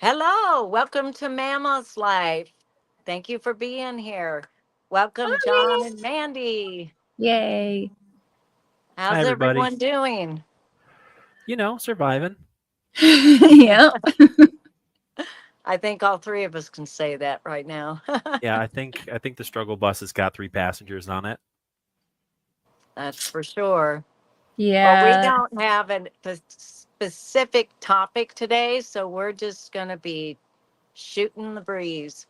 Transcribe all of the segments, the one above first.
Hello, welcome to Mama's Life. Thank you for being here. Welcome, John Hi. and Mandy. Yay. Hi, How's everybody. everyone doing? Surviving. Yep. I think all three of us can say that right now. Yeah, I think the struggle bus has got 3 passengers on it. That's for sure. Well, we Yeah. don't have a specific topic today, so we're just going to be shooting the breeze.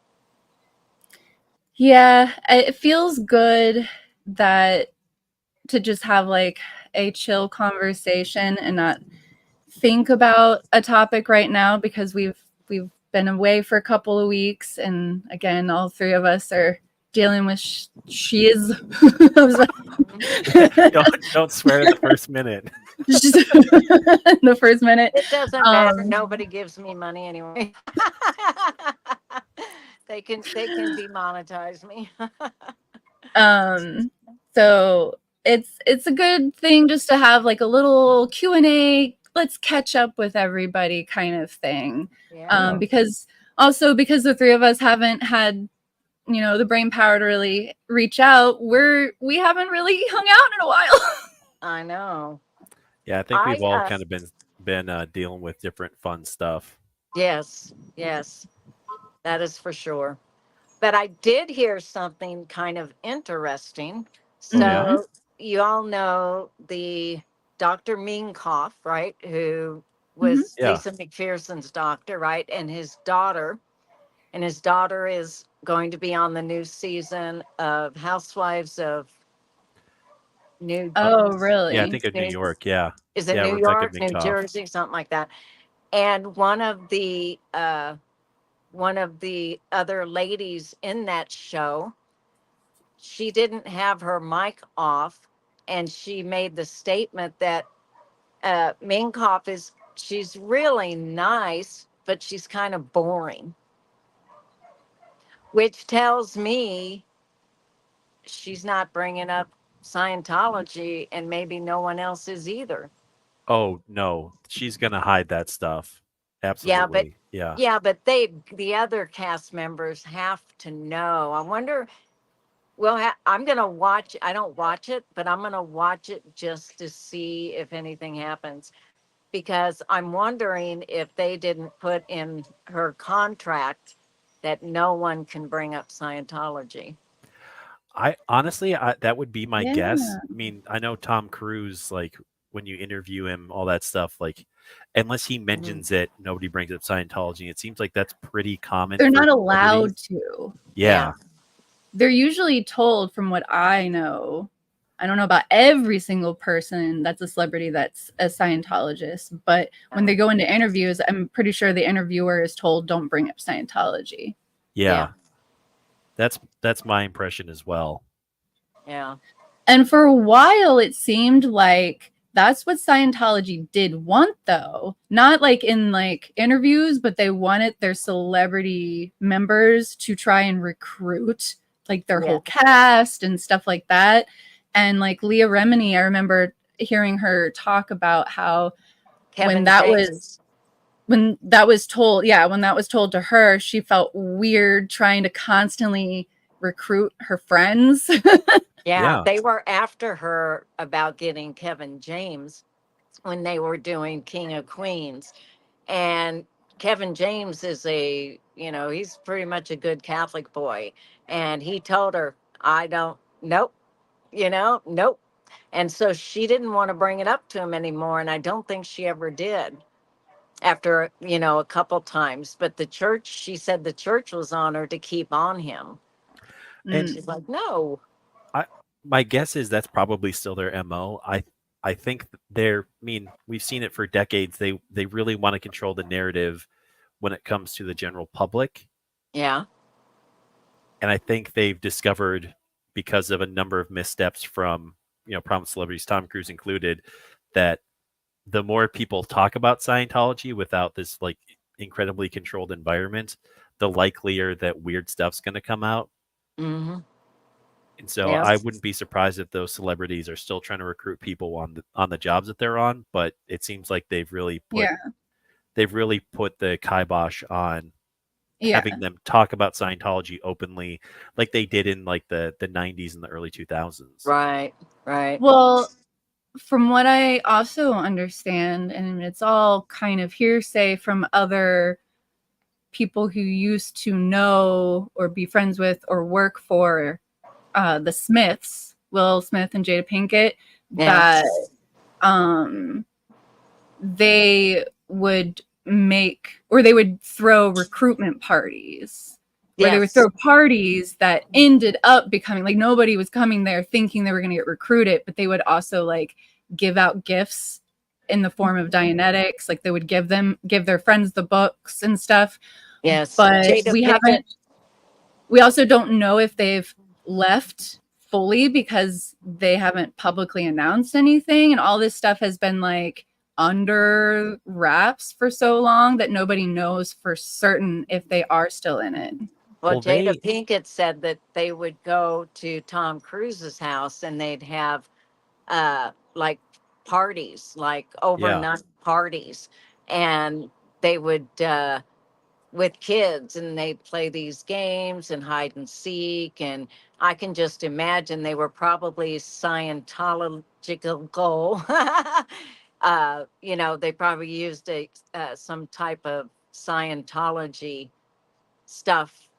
Yeah. It feels good that to just have like a chill conversation and not think about a topic right now because we've been away for a couple of weeks, and again all three of us are dealing with shiz. I was Don't swear at the first minute. the first minute. It doesn't matter. Um Nobody gives me money anyway. They can demonetize me. Um, so it's a good thing just to have like a little Q&A, let's catch up with everybody kind of thing. Yeah. Because because the three of us haven't had, the brain power to really reach out, we haven't really hung out in a while. I know. Yeah, I think I we've all kind of been dealing with different fun stuff. Yes, yes, that is for sure. But I did hear something kind of interesting. Oh yeah. Mhm. So you all know the Dr. Minkoff, right? Who Mhm. was Yeah. Lisa McPherson's doctor, right? And his daughter is going to be on the new season of Housewives of New. Uh, Oh, yeah, I really? think of New New York. Yeah. is it Yeah, New Rebecca York, New Minkoff. Jersey, something like that? And one of the other ladies in that show, she didn't have her mic off, and she made the statement that Minkoff she's really nice, but she's kind of boring, which tells me she's not bringing up Scientology, and maybe no one else is either. Oh no, she's gonna hide that stuff. Yeah, but Absolutely. Yeah. the other cast members have to know. I wonder. Well, I'm gonna watch. I don't watch it, but I'm gonna watch it just to see if anything happens, because I'm wondering if they didn't put in her contract that no one can bring up Scientology. I honestly, that would be my Yeah. guess. I mean, I know Tom Cruise, like when you interview him, all that stuff, like unless he Mhm. mentions it, nobody brings up Scientology. It seems like that's pretty common They're for not allowed celebrities. to. Yeah, Yeah. They're usually told, from what I know, I don't know about every single person that's a celebrity that's a Scientologist, but when yeah, they go into interviews, I'm pretty sure the interviewer is told, don't bring up Scientology. yeah, Yeah. That's my impression as well. yeah. And for a while, it seemed like that's what Scientology did want, though. Not like in like interviews, but they wanted their celebrity members to try and recruit like their Yeah. whole cast and stuff like that. And like Leah Remini, I remember hearing her talk about how when Kevin that was James. when that was told, yeah, when that was told to her, she felt weird trying to constantly recruit her friends. Yeah, Yeah. they were after her about getting Kevin James when they were doing King of Queens. And Kevin James he's pretty much a good Catholic boy. And he told her, I don't, nope, nope. And so she didn't want to bring it up to him anymore. And I don't think she ever did after, a couple times. But she said the church was on her to keep on him. And And Mm. she's like, no. I my guess is that's probably still their MO. I think I mean, we've seen it for decades. They really want to control the narrative when it comes to the general public. Yeah. And I think they've discovered, because of a number of missteps from, prominent celebrities, Tom Cruise included, that the more people talk about Scientology without this like incredibly controlled environment, the likelier that weird stuff's going to come out. Mm-hmm. And so I Yes. wouldn't be surprised if those celebrities are still trying to recruit people on the jobs that they're on, but it seems like they've really put Yeah. they've really put the kibosh on Yeah. having them talk about Scientology openly, like they did in like the 90s and the early 2000s. Right. Right. Well, from what I also understand, and it's all kind of hearsay from other people who used to know or be friends with or work for the Smiths, Will Smith and Jada Pinkett, Yeah. that they would make, or they would throw recruitment parties, where they would Yes. throw parties that ended up becoming, like, nobody was coming there thinking they were going to get recruited, but they would also like give out gifts in the form of Dianetics. Like they would give their friends the books and stuff. Yes. But Jada we Pinkett. haven't, we also don't know if they've left fully because they haven't publicly announced anything. And all this stuff has been like under wraps for so long that nobody knows for certain if they are still in it. Well, Well, Jada Pinkett said that they would go to Tom Cruise's house and they'd have like parties, like overnight parties, and they would with kids, and they'd play these games and hide and seek, and I can just imagine they were probably Scientological. You know, they probably used some type of Scientology stuff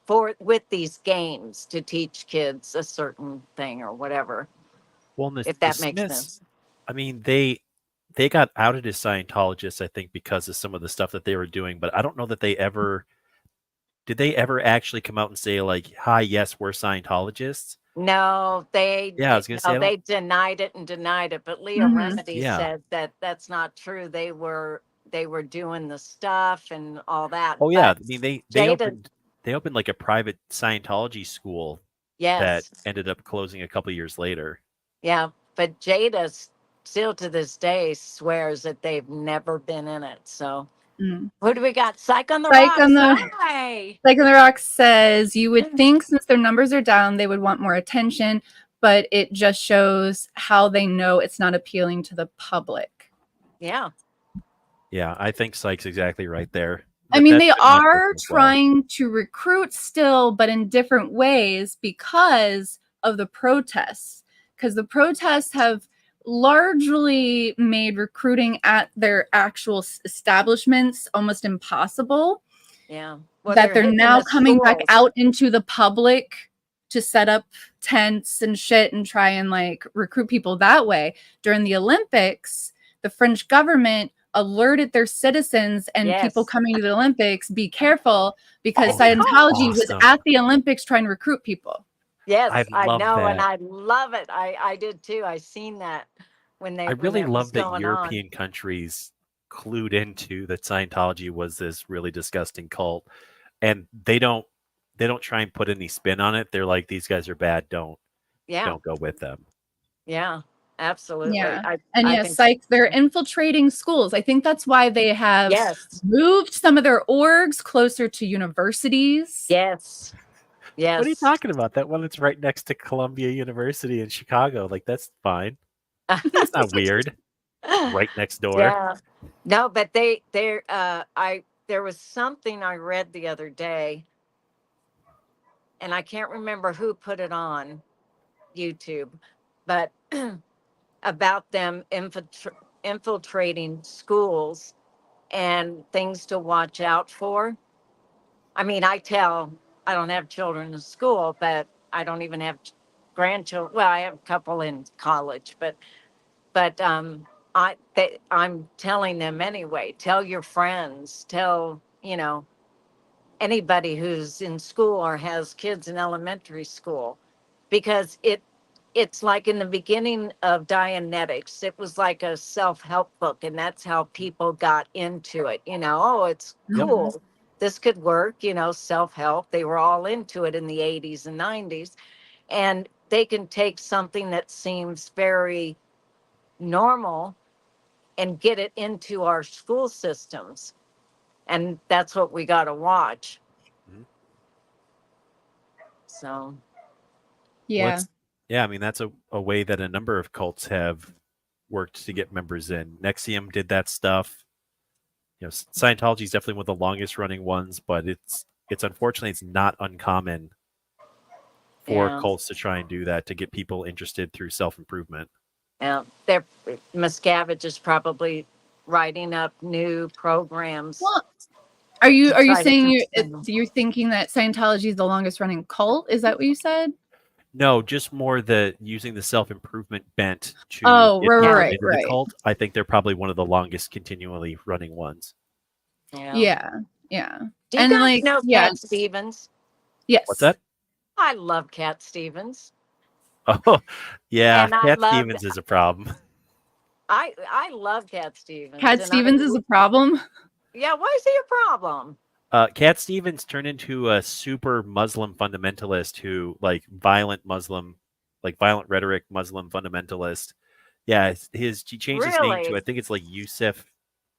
for with these games to teach kids a certain thing or whatever, Well, if the that makes Smiths, sense. I mean, they got outed as Scientologists, I think, because of some of the stuff that they were doing. But I don't know that did they ever actually come out and say like, "Hi, yes, we're Scientologists." No, Yeah, I was gonna say, I they don't. denied it and denied it. But Leah Mhm. Remedy Yeah. said that that's not true. They were doing the stuff and all that. Oh yeah, I But mean they Jada, opened like a private Scientology school that yes, ended up closing a couple years later. yeah. But Jada still to this day swears that they've never been in it. So Mm. who do we got? Psych on the Psych Rocks. on the Hi. Psych on the Rocks says you would think since their numbers are down, they would want more attention, but it just shows how they know it's not appealing to the public. Yeah. Yeah, I think Sykes exactly right there. I mean, That's they been my are impression as well. trying to recruit still, but in different ways because of the protests. Because the protests have largely made recruiting at their actual establishments almost impossible. Yeah. Well, That they're hitting now the coming back schools. out into the public to set up tents and shit and try and like recruit people that way. During the Olympics, the French government alerted their citizens and people Yes. coming to the Olympics, be careful because Oh, that's Scientology was awesome. at the Olympics trying to recruit people. Yes, I I love know, and that. I love it. I did too. I seen that when I when really it was love that going on. European countries clued into that Scientology was this really disgusting cult, and they don't try and put any spin on it. They're like, these guys are bad. Yeah, Don't go with them. yeah, absolutely. Yeah. I And I yes, think they're infiltrating schools. I think that's why they have yes, moved some of their orgs closer to universities. yes, yes. What are you talking about? That one that's right next to Columbia University in Chicago. Like, that's fine. That's not weird. Right next door. Yeah. No, but there was something I read the other day, and I can't remember who put it on YouTube, but about them infiltrating schools and things to watch out for. I mean, I don't have children in school, but I don't even have grandchildren. Well, I have a couple in college, but I'm telling them anyway. Tell your friends. Tell anybody who's in school or has kids in elementary school, because it's like in the beginning of Dianetics, it was like a self-help book, and that's how people got into it. Oh, it's Yep. cool. This could work, self-help. They were all into it in the 80s and 90s. And they can take something that seems very normal and get it into our school systems. And that's what we got to watch. Mhm. So, Yeah. Yeah, I mean, that's a way that a number of cults have worked to get members in. Nexium did that stuff. Scientology is definitely one of the longest running ones, but it's unfortunately it's not uncommon for Yeah. cults to try and do that to get people interested through self-improvement. Miscavige is probably writing up new programs. Well, are you try to saying convince you're thinking that Scientology is the longest running cult? Is that what you said? No, just more the using the self-improvement bent to Oh, get people right, into right. the cult. I think they're probably one of the longest continually running ones. Yeah. Yeah. Do you And, guys like, know yeah. Cat Stevens? Yes. What's that? I love Cat Stevens. Oh, yeah. And I Cat love- Stevens is a problem. I love Cat Stevens. Cat and Stevens is a problem. Yeah, why is he a problem? Cat Stevens turned into a super Muslim fundamentalist who, like, violent rhetoric Muslim fundamentalist. Yeah, he changed his name to, Really? I think it's like Yusuf.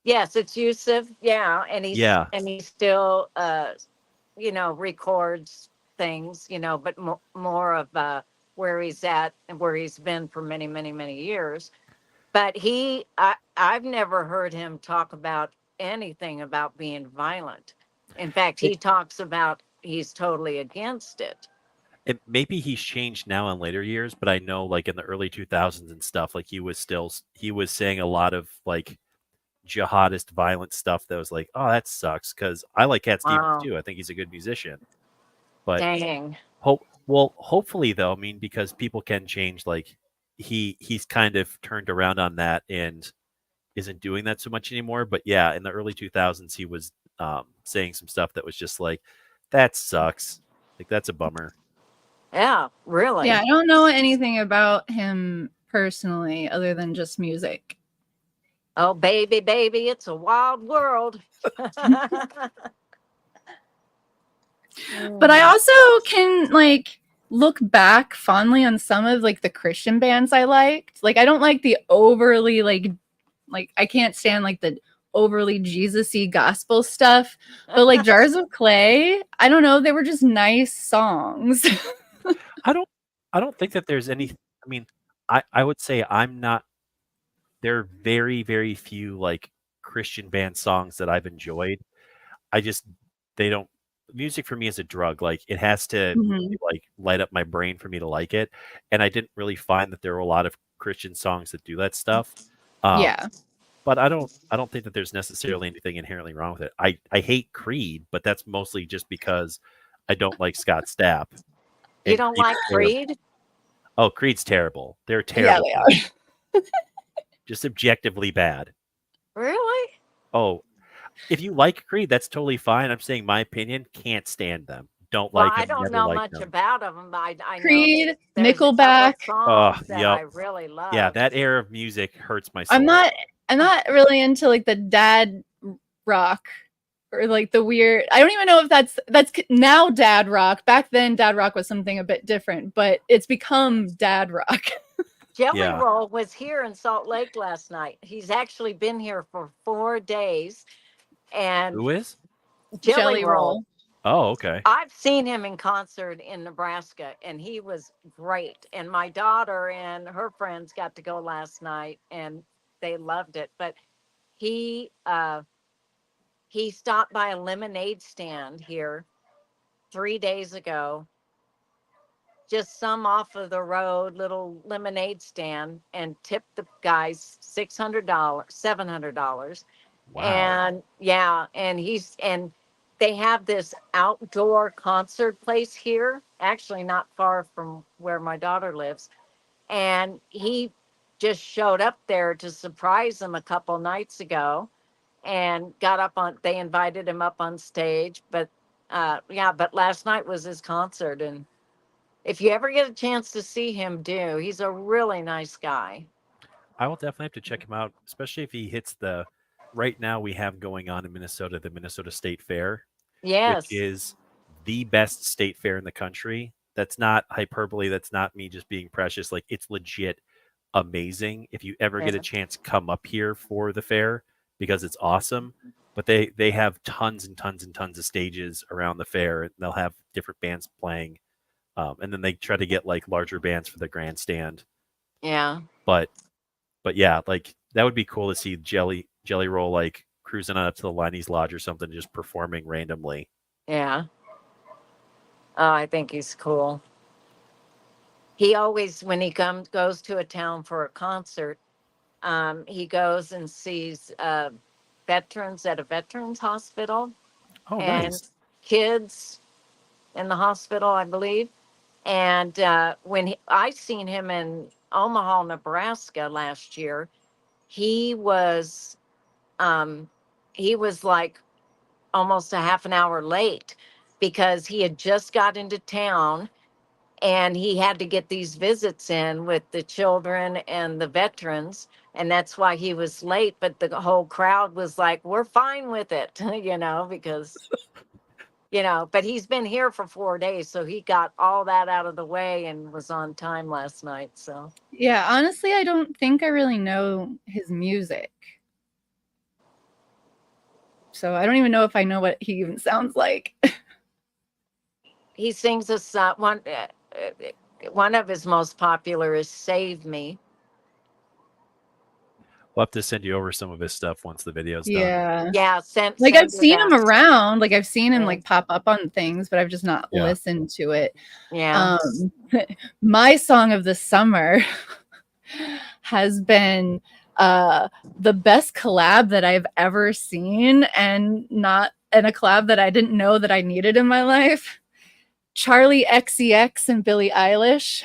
Yes, it's Yusuf. Yeah, and he still records things, but more of where he's at and where he's been for many, many, many years. But I've never heard him talk about anything about being violent. In fact, he talks about he's totally against it. Maybe he's changed now in later years, but I know, like, in the early 2000s and stuff, like, he was saying a lot of, like, jihadist violent stuff that was like, oh, that sucks, because I like Cat Stevens Wow. too. I think he's a good musician. But Dang. hopefully though, I mean, because people can change, like, he's kind of turned around on that and isn't doing that so much anymore. But yeah, in the early 2000s, he was saying some stuff that was just like, that sucks. Like, that's a bummer. Yeah, really. Yeah, I don't know anything about him personally other than just music. Oh, baby, baby, it's a wild world. But I also can, like, look back fondly on some of, like, the Christian bands I liked. Like, I don't like the overly, like I can't stand, like, the overly Jesus-y gospel stuff. But, like, Jars of Clay, I don't know, they were just nice songs. I don't think that there's any. I mean, I would say I'm not. There are very, very few, like, Christian band songs that I've enjoyed. They don't. Music for me is a drug. Like, it has to Mhm. like light up my brain for me to like it. And I didn't really find that there were a lot of Christian songs that do that stuff. Yeah. But I don't think that there's necessarily anything inherently wrong with it. I hate Creed, but that's mostly just because I don't like Scott Stapp. You And don't Creed's like terrible. Creed? Oh, Creed's terrible. They're terrible. Yeah, they are. Just objectively bad. Really? Oh, if you like Creed, that's totally fine. I'm saying my opinion. Can't stand them. Don't Well, like them. I don't never know liked much them. about them. I Creed, know there's Nickelback. a couple songs that yep. I really love. Yeah, that era of music hurts my soul. I'm not really into, like, the dad rock or, like, the weird. I don't even know if that's now dad rock. Back then, dad rock was something a bit different, but it's become dad rock. Jelly Yeah. Roll was here in Salt Lake last night. He's actually been here for 4 days. And Who is? Jelly Roll. Oh, okay. I've seen him in concert in Nebraska, and he was great. And my daughter and her friends got to go last night, and they loved it. But he stopped by a lemonade stand here 3 days ago, just some off of the road little lemonade stand, and tipped the guys $600, $700. Wow. And yeah, and they have this outdoor concert place here, actually not far from where my daughter lives. And he just showed up there to surprise them a couple nights ago, and they invited him up on stage. But but last night was his concert. And if you ever get a chance to see him he's a really nice guy. I will definitely have to check him out, especially if he hits the. Right now, we have going on in Minnesota the Minnesota State Fair, Yes. which is the best state fair in the country. That's not hyperbole. That's not me just being precious. Like, it's legit amazing. If you ever get a chance, come up here for the fair, because it's awesome. But they have tons and tons and tons of stages around the fair, and they'll have different bands playing. And then they try to get, like, larger bands for the grandstand. Yeah. But yeah, like, that would be cool to see Jelly Roll, like, cruising on up to the Liney's Lodge or something, just performing randomly. Yeah. Oh, I think he's cool. He always, when he goes to a town for a concert, he goes and sees veterans at a veterans hospital Oh, and nice. kids in the hospital, I believe. And when I seen him in Omaha, Nebraska last year, he was like almost a half an hour late because he had just got into town and he had to get these visits in with the children and the veterans, and that's why he was late. But the whole crowd was like, we're fine with it, because but he's been here for 4 days, so he got all that out of the way and was on time last night. So Yeah, honestly, I don't think I really know his music. So I don't even know if I know what he even sounds like. he sings a song. One of his most popular is "Save Me." We'll have to send you over some of his stuff once the video's done. Yeah. Yeah, Like I've seen him that. around, like I've seen him Yeah. like pop up on things, but I've just not Yeah. listened to it. Yeah. My song of the summer has been the best collab that I've ever seen, and a collab that I didn't know that I needed in my life. Charlie XCX and Billie Eilish.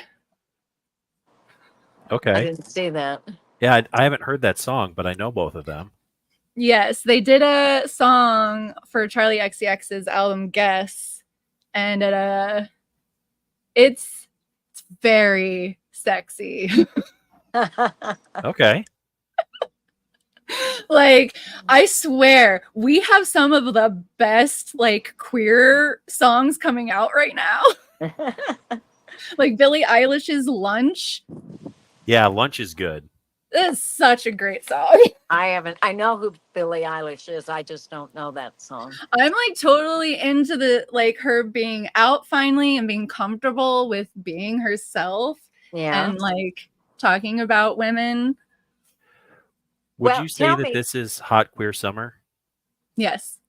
I Okay. didn't see that. Yeah, I haven't heard that song, but I know both of them. Yes, they did a song for Charlie XCX's album Guess, and it's very sexy. Okay. Like, I swear, we have some of the best like queer songs coming out right now. Like Billie Eilish's Lunch. Yeah, Lunch is good. This is such a great song. I know who Billie Eilish is. I just don't know that song. I'm like totally into the like her being out finally and being comfortable with being herself Yeah. and like talking about women. Would Well, you say tell that me- this is hot queer summer? Yes.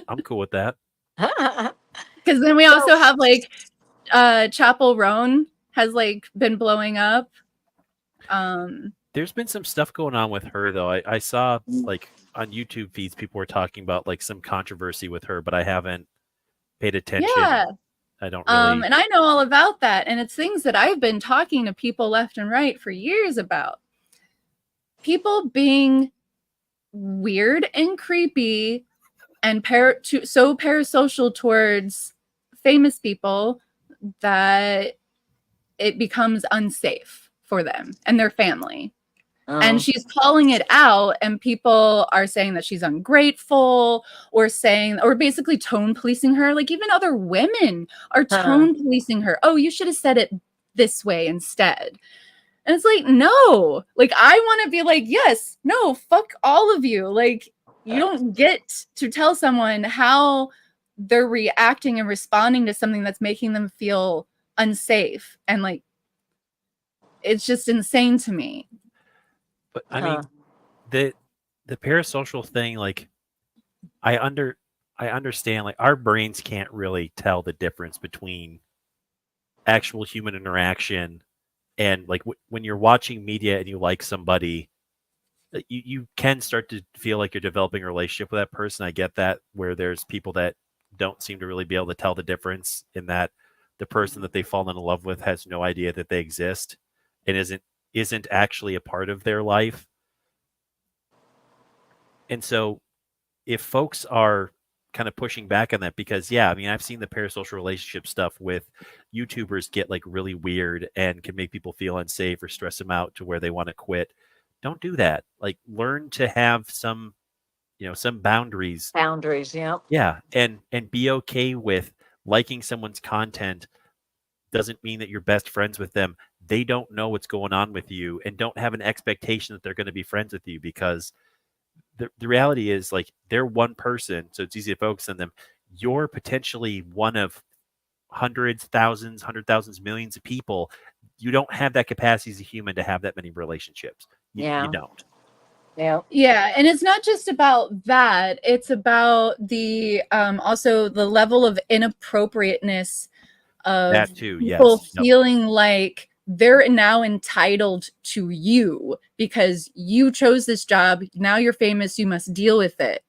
I'm cool with that. Because then we also have like Chapel Roan has like been blowing up. There's been some stuff going on with her though. I saw like on YouTube feeds people were talking about like some controversy with her, but I haven't paid attention. Yeah. I don't really. And I know all about that, and it's things that I've been talking to people left and right for years about. People being weird and creepy and so parasocial towards famous people that it becomes unsafe for them and their family. Oh. And she's calling it out, and people are saying that she's ungrateful or basically tone policing her. Like even other women are tone policing her. Oh, you should have said it this way instead. And it's like, no, like I want to be like, yes, no, fuck all of you. Like you don't get to tell someone how they're reacting and responding to something that's making them feel unsafe. And like, it's just insane to me. But I mean, the parasocial thing, like I understand, like our brains can't really tell the difference between actual human interaction and like when you're watching media and you like somebody, you can start to feel like you're developing a relationship with that person. I get that, where there's people that don't seem to really be able to tell the difference in that the person that they've fallen in love with has no idea that they exist and isn't actually a part of their life. And so if folks are kind of pushing back on that, because yeah, I mean, I've seen the parasocial relationship stuff with YouTubers get like really weird and can make people feel unsafe or stress them out to where they want to quit. Don't do that. Like learn to have some boundaries. Boundaries, yeah. Yeah. And be okay with liking someone's content doesn't mean that you're best friends with them. They don't know what's going on with you, and don't have an expectation that they're going to be friends with you, because the reality is like they're one person. So it's easy to focus on them. You're potentially one of hundreds, thousands, millions of people. You don't have that capacity as a human to have that many relationships. You don't. Yeah. Yeah, and it's not just about that. It's about the also the level of inappropriateness of That too, people yes. Yep. feeling like they're now entitled to you because you chose this job. Now you're famous, you must deal with it.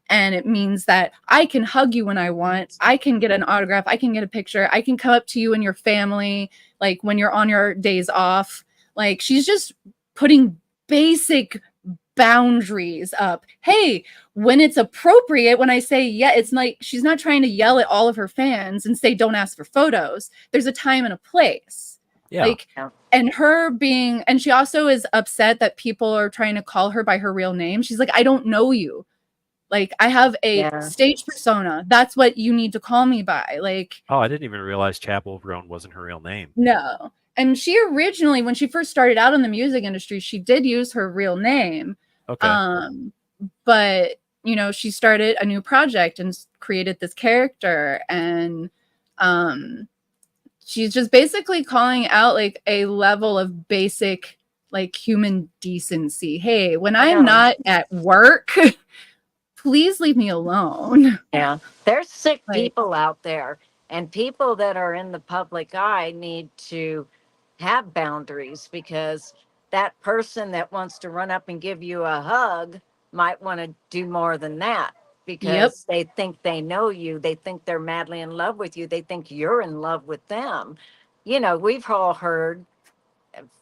And it means that I can hug you when I want. I can get an autograph. I can get a picture. I can come up to you and your family, like when you're on your days off. Like she's just putting basic boundaries up. Hey, when it's appropriate, when I say yeah, it's like she's not trying to yell at all of her fans and say don't ask for photos. There's a time and a place. Yeah. Like, and her being, and she also is upset that people are trying to call her by her real name. She's like, I don't know you. Like, I have a stage persona. That's what you need to call me by. Like, oh, I didn't even realize Chapel Roan wasn't her real name. No. And she originally, when she first started out in the music industry, she did use her real name. Okay. But, you know, she started a new project and created this character. And she's just basically calling out like a level of basic, like human decency. Hey, when I'm not at work, please leave me alone. Yeah. There's sick people out there, and people that are in the public eye need to have boundaries, because that person that wants to run up and give you a hug might want to do more than that, because they think they know you. They think they're madly in love with you. They think you're in love with them. You know, we've all heard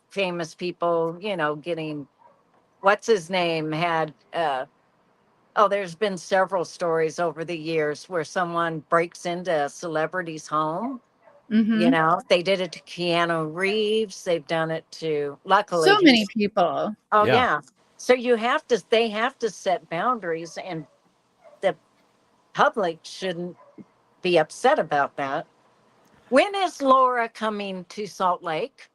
famous people, you know, getting, what's his name, had, oh, there's been several stories over the years where someone breaks into a celebrity's home. You know, they did it to Keanu Reeves. They've done it to, luckily. So many people. Oh, yeah. So they have to set boundaries, and the public shouldn't be upset about that. When is Laura coming to Salt Lake?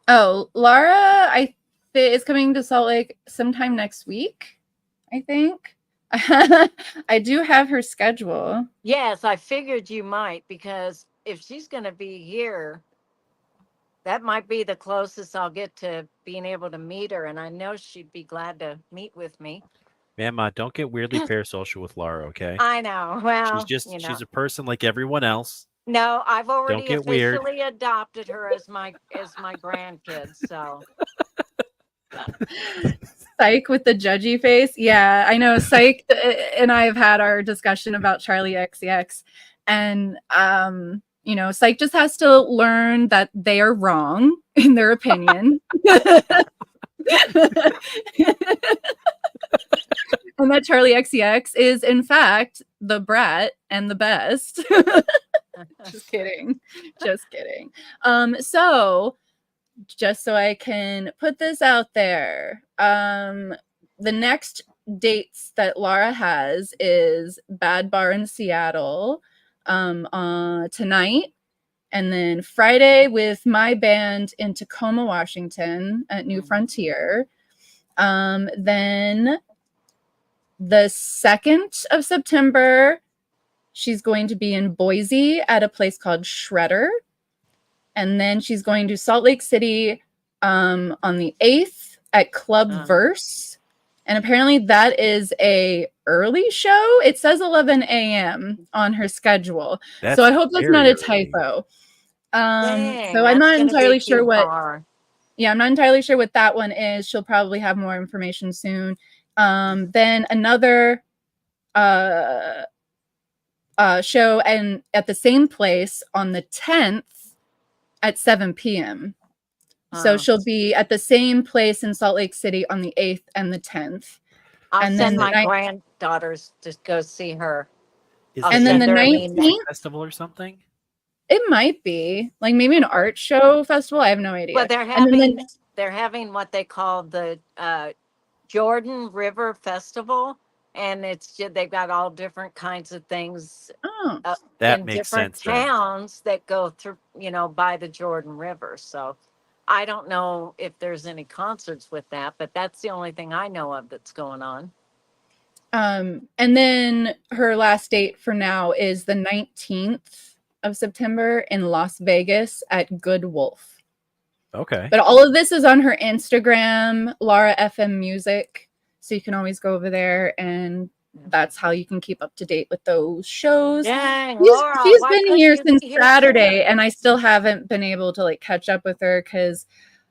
Oh, Laura, is coming to Salt Lake sometime next week, I think. I do have her schedule. Yes, I figured you might, because if she's going to be here, that might be the closest I'll get to being able to meet her. And I know she'd be glad to meet with me. Ma'am, don't get weirdly parasocial with Laura, okay? I know. Well, she's a person like everyone else. No, I've already Don't get weird. officially adopted her as my grandkid. So Psych with the judgy face. Yeah, I know. Psych and I have had our discussion about Charlie XCX, and you know, Psych just has to learn that they are wrong in their opinion. And that Charlie XCX is in fact the brat and the best. Just kidding. Just kidding. So just so I can put this out there, the next dates that Laura has is Bad Bar in Seattle tonight, and then Friday with my band in Tacoma, Washington at New Frontier. Then the 2nd of September, she's going to be in Boise at a place called Shredder. And then she's going to Salt Lake City on the 8th at Club Verse. And apparently that is a early show. It says 11 a.m. on her schedule. So I hope that's not a typo. So I'm not entirely sure what... Yeah, I'm not entirely sure what that one is. She'll probably have more information soon. Then another show and at the same place on the 10th at 7 p.m. So she'll be at the same place in Salt Lake City on the 8th and the 10th. I'll send my granddaughters to go see her. And then the 19th festival or something? It might be like maybe an art show festival. I have no idea. Well, they're having what they call the Jordan River Festival, and they've got all different kinds of things. That in makes different sense. Towns that go through, by the Jordan River. So I don't know if there's any concerts with that, but that's the only thing I know of that's going on. And then her last date for now is the 19th of September in Las Vegas at Good Wolf. Okay. But all of this is on her Instagram, Laura FM Music. So you can always go over there, and that's how you can keep up to date with those shows. Dang, She's, Laura, she's why been couldn't here you since be here Saturday, sooner? and I still haven't been able to like catch up with her because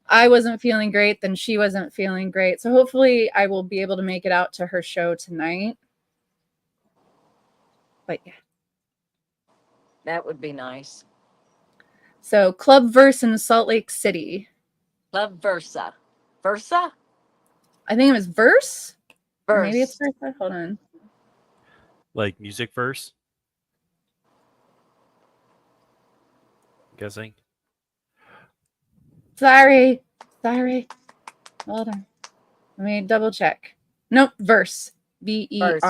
I wasn't feeling great, then she wasn't feeling great. So hopefully I will be able to make it out to her show tonight. But yeah. That would be nice. So Club Verse in Salt Lake City. Club Versa. Versa? I think it was Verse. Or maybe it's Verse. Versa. Hold on. Like music verse. Guessing. Sorry. Hold on. Let me double check. Nope, Verse. Verse.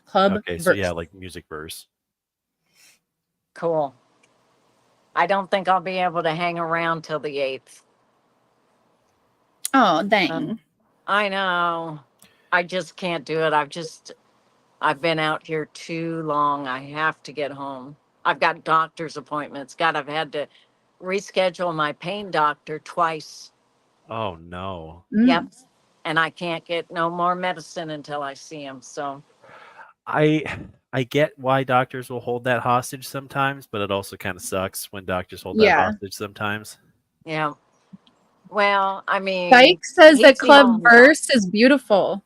Club Okay, Verse. so yeah, like music verse. Cool. I don't think I'll be able to hang around till the 8th. Oh, dang. I know. I just can't do it. I've been out here too long. I have to get home. I've got doctor's appointments. God, I've had to reschedule my pain doctor twice. Oh no. Yep. And I can't get no more medicine until I see him. So I get why doctors will hold that hostage sometimes, but it also kind of sucks when doctors hold that Yeah. hostage sometimes. yeah. Well, I mean, Dyke says he's that the Club only Verse is beautiful.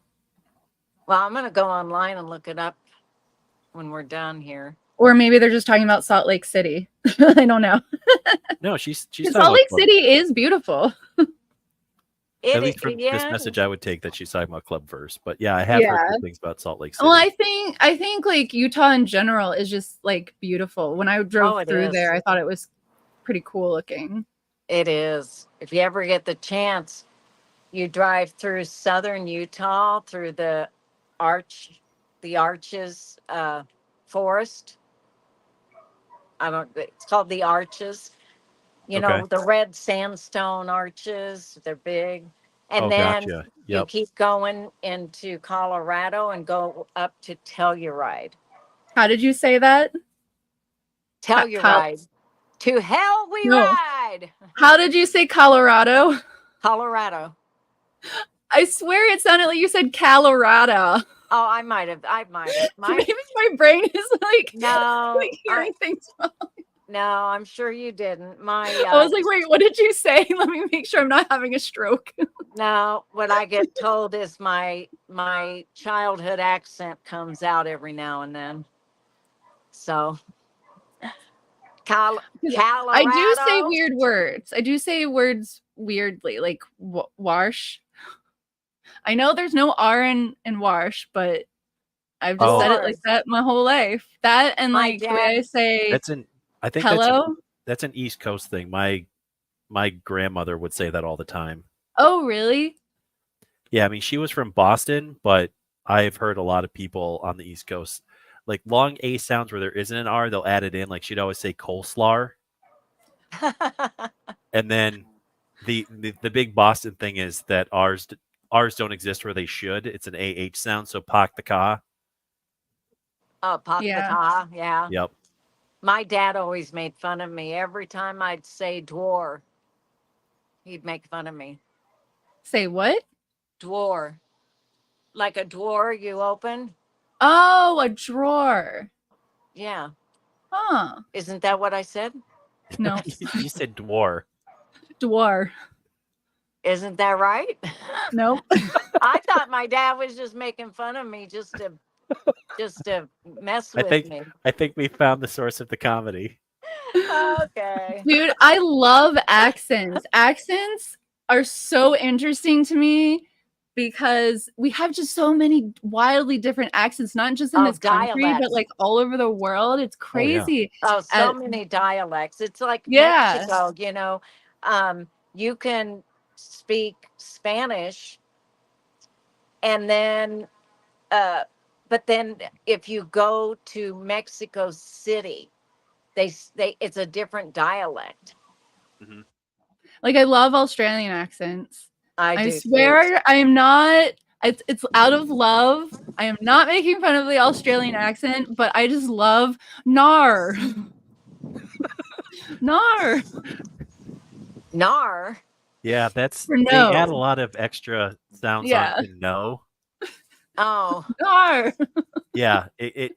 well, I'm gonna go online and look it up when we're done here. Or maybe they're just talking about Salt Lake City. I don't know. No, she's talking Salt about Lake Club. City is beautiful. At least from this Yeah. message, I would take that she's talking about Club Verse. But yeah, I have heard Yeah. good things about Salt Lake City. Well, I think like Utah in general is just like beautiful. When I drove it through is. there, I thought it was pretty cool looking. It is. If you ever get the chance, you drive through southern Utah through the Arches forest. It's called the Arches. You Okay. know, the red sandstone arches, they're big. And Oh, then gotcha. you Yep. keep going into Colorado and go up to Telluride. How did you say that? Telluride. To hell we No. ride. How did you say Colorado? Colorado. I swear it sounded like you said Colorado. Oh, I might have. Maybe my brain is like, No, like hearing things wrong. No, I'm sure you didn't. I was like, wait, what did you say? Let me make sure I'm not having a stroke. No, what I get told is my childhood accent comes out every now and then. So, Colorado. I do say weird words. I do say words weirdly, like wash. I know there's no R in wash, but I've just said it like that my whole life. That and My like the way I say I think hello. That's an East Coast thing. My grandmother would say that all the time. Oh, really? Yeah, I mean, she was from Boston, but I've heard a lot of people on the East Coast, like long A sounds where there isn't an R, they'll add it in. Like she'd always say coleslaw. And then the big Boston thing is that R's don't exist where they should. It's an AH sound, so pak the ka. Oh, pop the ka, yeah. Yep. My dad always made fun of me every time I'd say dwar. He'd make fun of me. Say what? Dwar. Like a drawer you open? Oh, a drawer. Yeah. Huh. Isn't that what I said? No. You said dwar. Dwar. Isn't that right? Nope. I thought my dad was just making fun of me just to mess with me. I think we found the source of the comedy. Okay. Dude, I love accents. Accents are so interesting to me because we have just so many wildly different accents, not just in this country, but dialects. like all over the world. It's crazy. Oh, so many dialects. It's like Yeah. Mexico, you know. You can speak Spanish and then but then if you go to Mexico City, they it's a different dialect. Mm-hmm. Like I love Australian accents. I do swear too. I am not it's out of love. I am not making fun of the Australian accent, but I just love nar. Nar. Nar. Yeah, that's For they no. add a lot of extra sounds Yeah. on to no. Oh, Gar. Yeah, it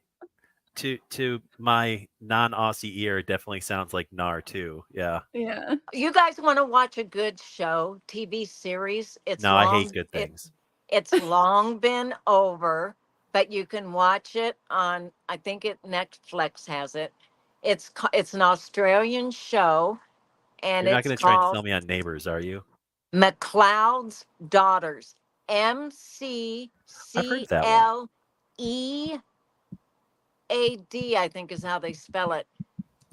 to my non-Aussie ear, it definitely sounds like Nar too. Yeah. Yeah. you guys want to watch a good show, TV series? No, I hate good things. It's long been over, but you can watch it on. I think Netflix has it. It's an Australian show, and You're not it's going to try and sell called me on Neighbors, are you? McLeod's Daughters. I've heard of that one. McClead, I think is how they spell it.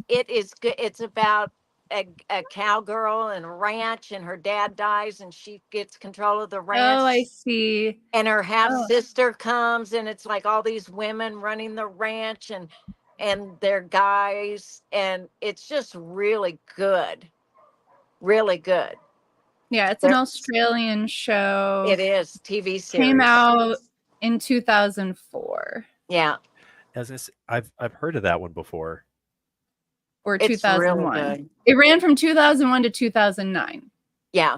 It is good. It's about a cowgirl and a ranch, and her dad dies, and she gets control of the ranch. Oh, I see. And her half Oh. sister comes, and it's like all these women running the ranch, and they're guys, and it's just really good, really good. Yeah, it's an There- Australian show. It is TV series. Came out in 2004 Yeah, I've heard of that one before. or it's really 2001. good. It ran from 2001 to 2009. Yeah,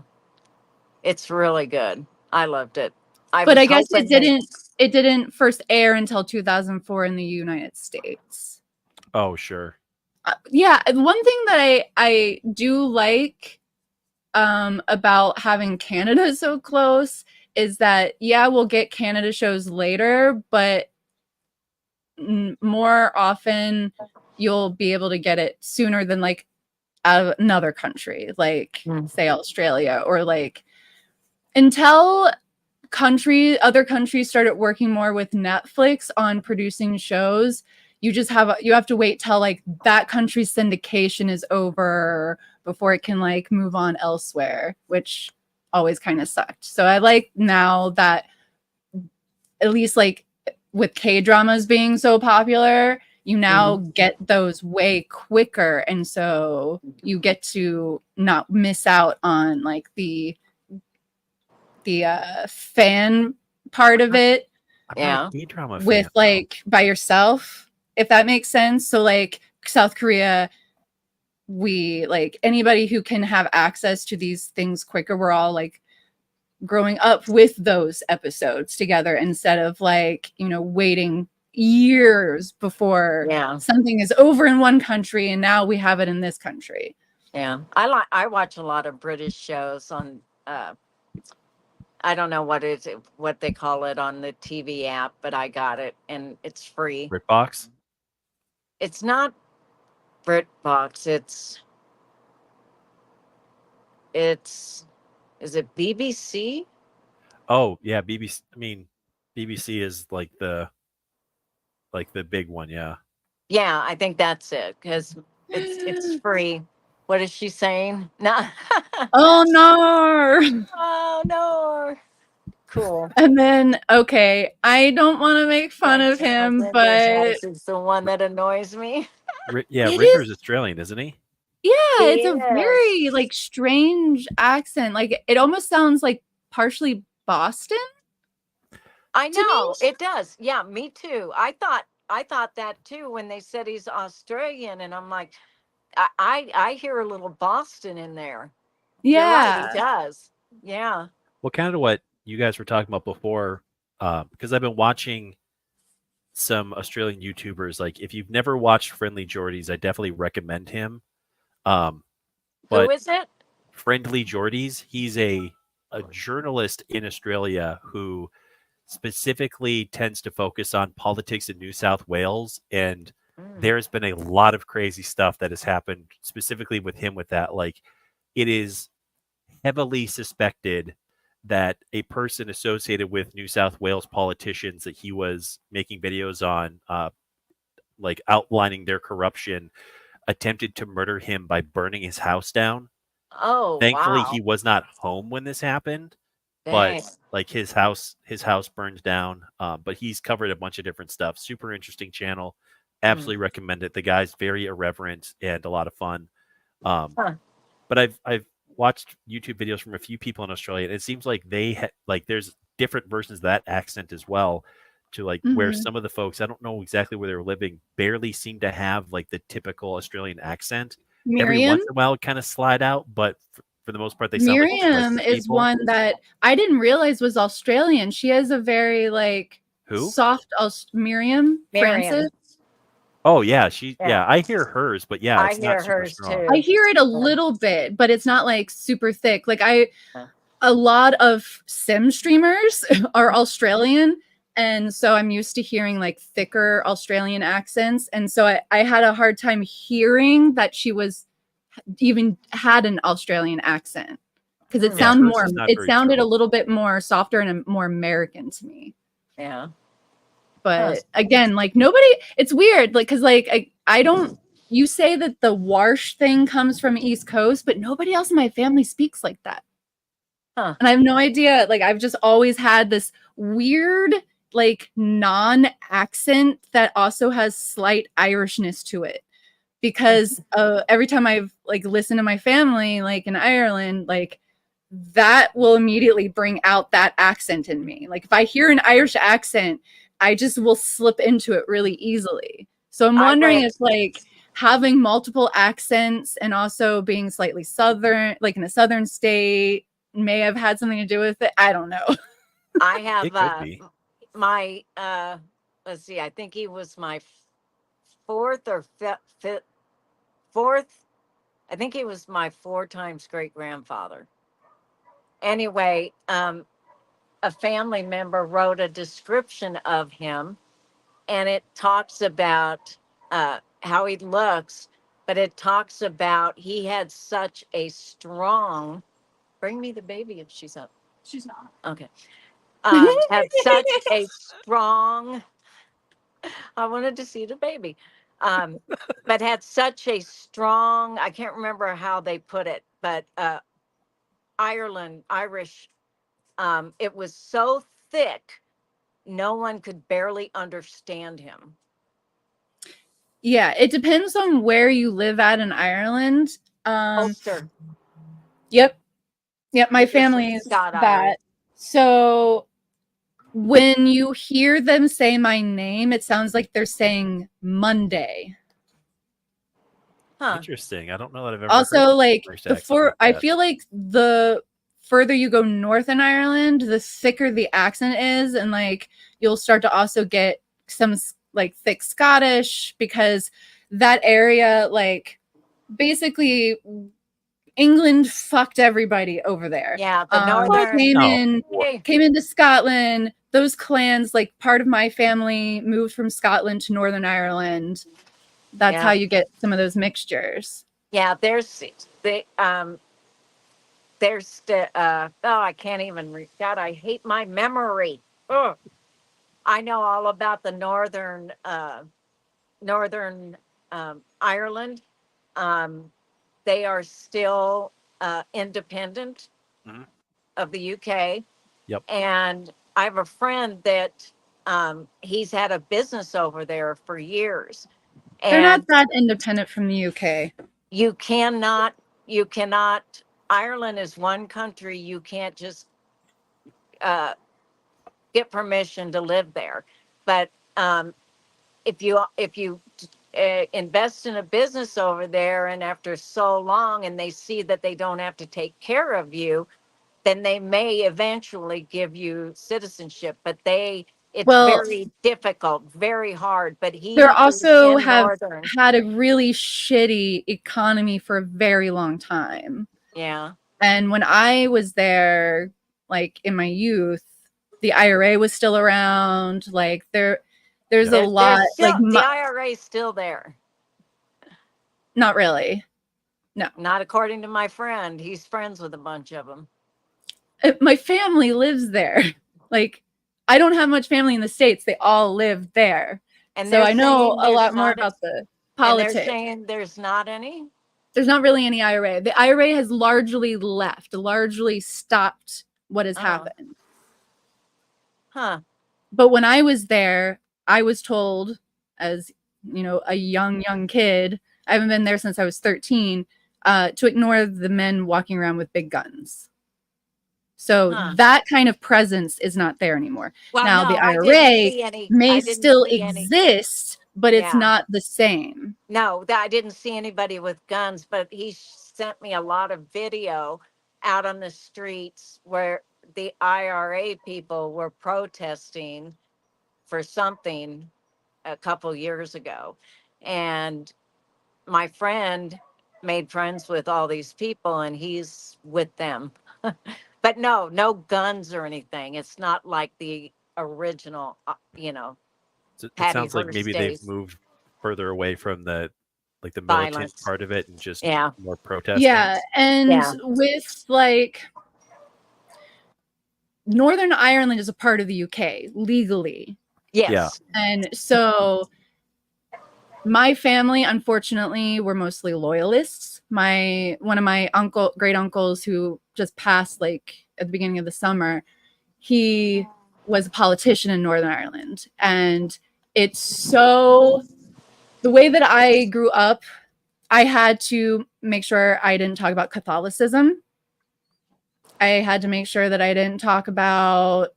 it's really good. I loved it. But was I guess hoping it didn't first air until 2004 in the United States. Oh, sure. Yeah, one thing that I do like about having Canada so close is that, yeah, we'll get Canada shows later, but more often you'll be able to get it sooner than like out of another country, like say Australia, or like until other countries started working more with Netflix on producing shows. You have to wait till like that country's syndication is over before it can like move on elsewhere, which always kind of sucked. So I like now that at least like with K-dramas being so popular, you now get those way quicker, and so you get to not miss out on like the fan part of it. I'm not a K-drama fan. With like by yourself, if that makes sense. So like South Korea, we like anybody who can have access to these things quicker, we're all like growing up with those episodes together instead of like, waiting years before something is over in one country and now we have it in this country. Yeah. I watch a lot of British shows on I don't know what they call it on the TV app, but I got it and it's free. BritBox? It's not BritBox. Is it BBC? Oh, yeah, BBC. I mean, BBC is like the big one, yeah. Yeah, I think that's it because it's free. What is she saying? No. Oh no. Oh no. Cool. And then, okay, I don't want to make fun of him, but it's the one that annoys me. Rinder's Australian, isn't he? Yeah, it's a very like strange accent. Like it almost sounds like partially Boston. I know it does. Yeah, me too. I thought that too when they said he's Australian, and I'm like, I hear a little Boston in there. Yeah, right, he does. Yeah. Well, kind of what you guys were talking about before, because I've been watching some Australian YouTubers. Like, if you've never watched Friendly Jordies, I definitely recommend him. Who is it? Friendly Jordies. He's a journalist in Australia who specifically tends to focus on politics in New South Wales, and there's been a lot of crazy stuff that has happened specifically with him with that. Like, it is heavily suspected that a person associated with New South Wales politicians that he was making videos on, like outlining their corruption, attempted to murder him by burning his house down. Oh, thankfully wow. he was not home when this happened. Dang. But like his house burned down. But he's covered a bunch of different stuff. Super interesting channel. Absolutely recommend it. The guy's very irreverent and a lot of fun. But I've watched YouTube videos from a few people in Australia, and it seems like they there's different versions of that accent as well. To like where some of the folks, I don't know exactly where they're living, barely seem to have like the typical Australian accent. Miriam? Every once in a while, it kind of slide out, but for the most part, they sound like Miriam Texas is people. one that I didn't realize was Australian. She has a very like Who? soft Miriam Francis. Oh yeah, she Yeah. yeah. I hear hers, but yeah, I it's hear not super hers strong. too. I hear it a little bit, but it's not like super thick. Like Yeah. a lot of sim streamers are Australian, and so I'm used to hearing like thicker Australian accents, and so I had a hard time hearing that she was even had an Australian accent because it Hmm. Yeah, sounded hers more is not it very sounded a strong. little bit more softer and more American to me. Yeah. But again, like nobody, it's weird, like because like I don't. You say that the Warsh thing comes from East Coast, but nobody else in my family speaks like that. Huh. And I have no idea. Like I've just always had this weird, like non-accent that also has slight Irishness to it. Because every time I've like listened to my family, like in Ireland, like that will immediately bring out that accent in me. Like if I hear an Irish accent, I just will slip into it really easily. So I'm I wondering read- if like having multiple accents and also being slightly southern, like in a southern state, may have had something to do with it. I don't know. I It could have be. my let's see, I think he was my fourth or fifth, fourth. I think he was my 4 times great grandfather. Anyway, a family member wrote a description of him, and it talks about how he looks, but it talks about he had such a strong. Bring me the baby if she's up. She's not. Okay. Had such a strong. I wanted to see the baby. But had such a strong, I can't remember how they put it, but Irish, it was so thick, no one could barely understand him. Yeah, it depends on where you live at in Ireland. Ulster. Yep. Yep, my It was family is Scott that. Irish. So when you hear them say my name, it sounds like they're saying Monday. Huh. Interesting. I don't know that I've ever Also, heard like Irish the accent like I that. feel like the further you go north in Ireland, the thicker the accent is, and like you'll start to also get some like thick Scottish because that area, like basically England fucked everybody over there. Yeah, the northern. Came into Scotland. Those clans, like part of my family moved from Scotland to Northern Ireland. That's Yeah. how you get some of those mixtures. Yeah, there's the I can't even God, I hate my memory. Ugh. I know all about the northern Ireland. They are still independent Mhm. of the UK. Yep. And I have a friend that he's had a business over there for years. They're And not that independent from the UK. you cannot, Ireland is one country you can't just get permission to live there. But if you invest in a business over there, and after so long, and they see that they don't have to take care of you, then they may eventually give you citizenship. But it's very difficult, very hard. But he They're also in have northern. had a really shitty economy for a very long time. Yeah. And when I was there, like in my youth, the IRA was still around. Like there's a lot. Still, the IRA is still there. Not really. No. Not according to my friend. He's friends with a bunch of them. My family lives there. Like I don't have much family in the States. They all live there. And so I know a lot more not about the And politics. they're saying there's not any. There's not really any IRA. The IRA has largely left, largely stopped what has happened. Huh. But when I was there, I was told, as you know, a young kid, I haven't been there since I was 13, to ignore the men walking around with big guns. So that kind of presence is not there anymore. Well, now no, the I didn't IRA see any- may I didn't still see any. exist, but it's Yeah. not the same. No, I didn't see anybody with guns, but he sent me a lot of video out on the streets where the IRA people were protesting for something a couple years ago. And my friend made friends with all these people and he's with them. But no guns or anything. It's not like the original, So it Patty sounds like Hearst maybe they've days moved further away from the militant violence. part of it and just Yeah. more protesting. Yeah, and Yeah. with like Northern Ireland is a part of the UK legally. Yes. And so my family, unfortunately, were mostly loyalists. One of my great uncles who just passed like at the beginning of the summer, he was a politician in Northern Ireland. And it's so the way that I grew up, I had to make sure I didn't talk about Catholicism. I had to make sure that I didn't talk about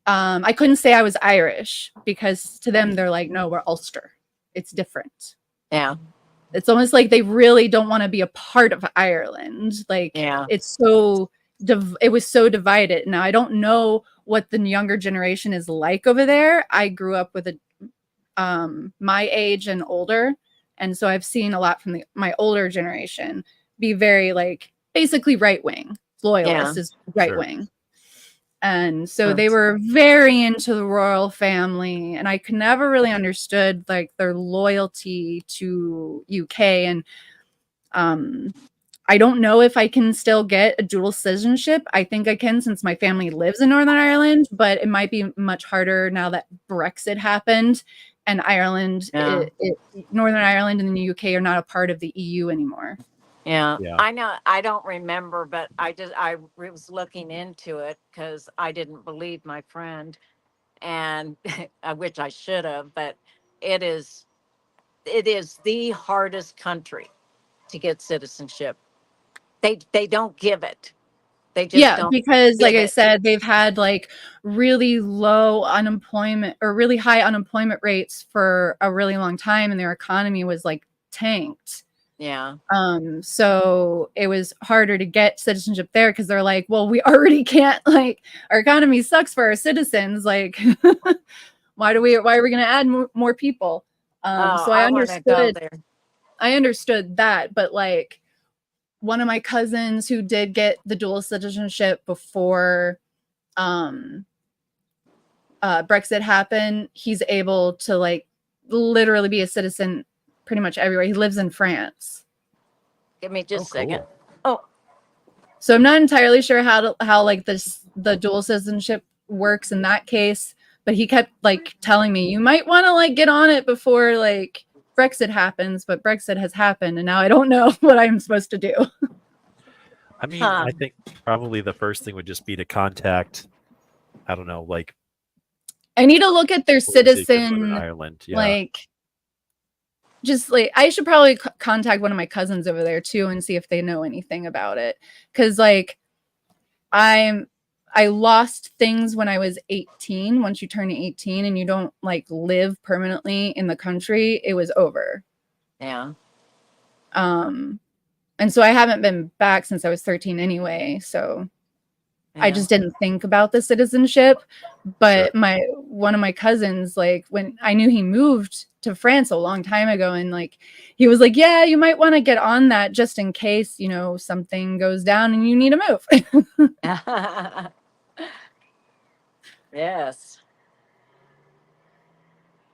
I couldn't say I was Irish because to them they're like, no, we're Ulster. It's different. Yeah. It's almost like they really don't want to be a part of Ireland. Like Yeah. it's so it was so divided. Now I don't know what the younger generation is like over there. I grew up with my age and older, and so I've seen a lot from my older generation be very like basically right wing. Loyalist is right wing. And so they were very into the royal family, and I could never really understood like their loyalty to UK. And I don't know if I can still get a dual citizenship. I think I can since my family lives in Northern Ireland, but it might be much harder now that Brexit happened and Ireland, Northern Ireland and the UK are not a part of the EU anymore. Yeah, I know. I don't remember, but I was looking into it because I didn't believe my friend, and which I should have. But it is the hardest country to get citizenship. They don't give it. They just don't. Because like I it. said, they've had like really low unemployment or really high unemployment rates for a really long time, and their economy was like tanked. Yeah. So it was harder to get citizenship there because they're like, well, we already can't, like, our economy sucks for our citizens. Like, why are we going to add more people? So I understood that, but like one of my cousins who did get the dual citizenship before Brexit happened, he's able to like literally be a citizen pretty much everywhere. He lives in France. Give me just a second. Oh, so I'm not entirely sure how like the dual citizenship works in that case, but he kept like telling me you might want to like get on it before like Brexit happens, but Brexit has happened and now I don't know what I'm supposed to do. I mean, I think probably the first thing would just be to contact, I don't know, like I need to look at their citizen Ireland. Yeah. Like just like I should probably contact one of my cousins over there too and see if they know anything about it, because like I lost things when I was 18. Once you turn 18 and you don't like live permanently in the country, it was over. Yeah. And so I haven't been back since I was 13 anyway, so I just didn't think about the citizenship. But one of my cousins, like when I knew he moved to France a long time ago, and like he was like, yeah, you might want to get on that just in case, you know, something goes down and you need to move. Yes.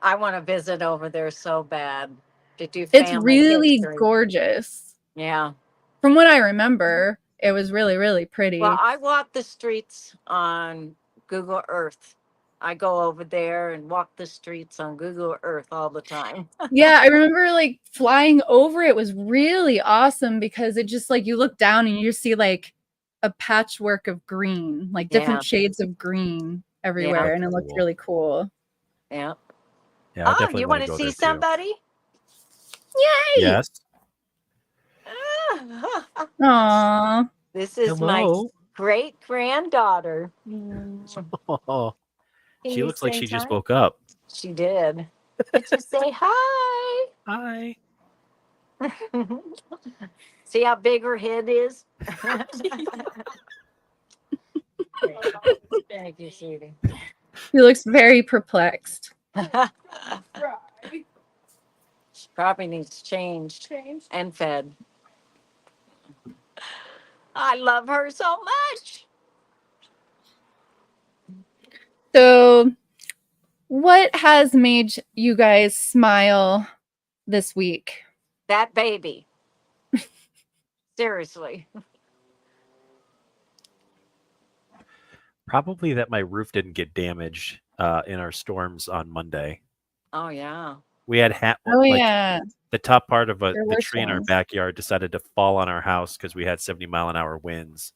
I want to visit over there so bad to do family It's really history. gorgeous. Yeah. From what I remember, it was really, really pretty. Well, I walk the streets on Google Earth. I go over there and walk the streets on Google Earth all the time. Yeah, I remember like flying over it was really awesome because it just like you look down and you see like a patchwork of green, like different shades of green everywhere, and it looked really cool. Yeah. Yeah. Oh, you want to see somebody? Yay! Yes. Aww. This is my great granddaughter. Oh, she looks like she just woke up. She did. Did you say hi? Hi. See how big her head is? Thank you, sweetie. He looks very perplexed. She probably needs changed and fed. I love her so much. So, what has made you guys smile this week? That baby. Seriously. Probably that my roof didn't get damaged in our storms on Monday. Oh, yeah. We had Oh like yeah, the top part of there the were tree in our storms. backyard decided to fall on our house because we had 70-mile-an-hour winds.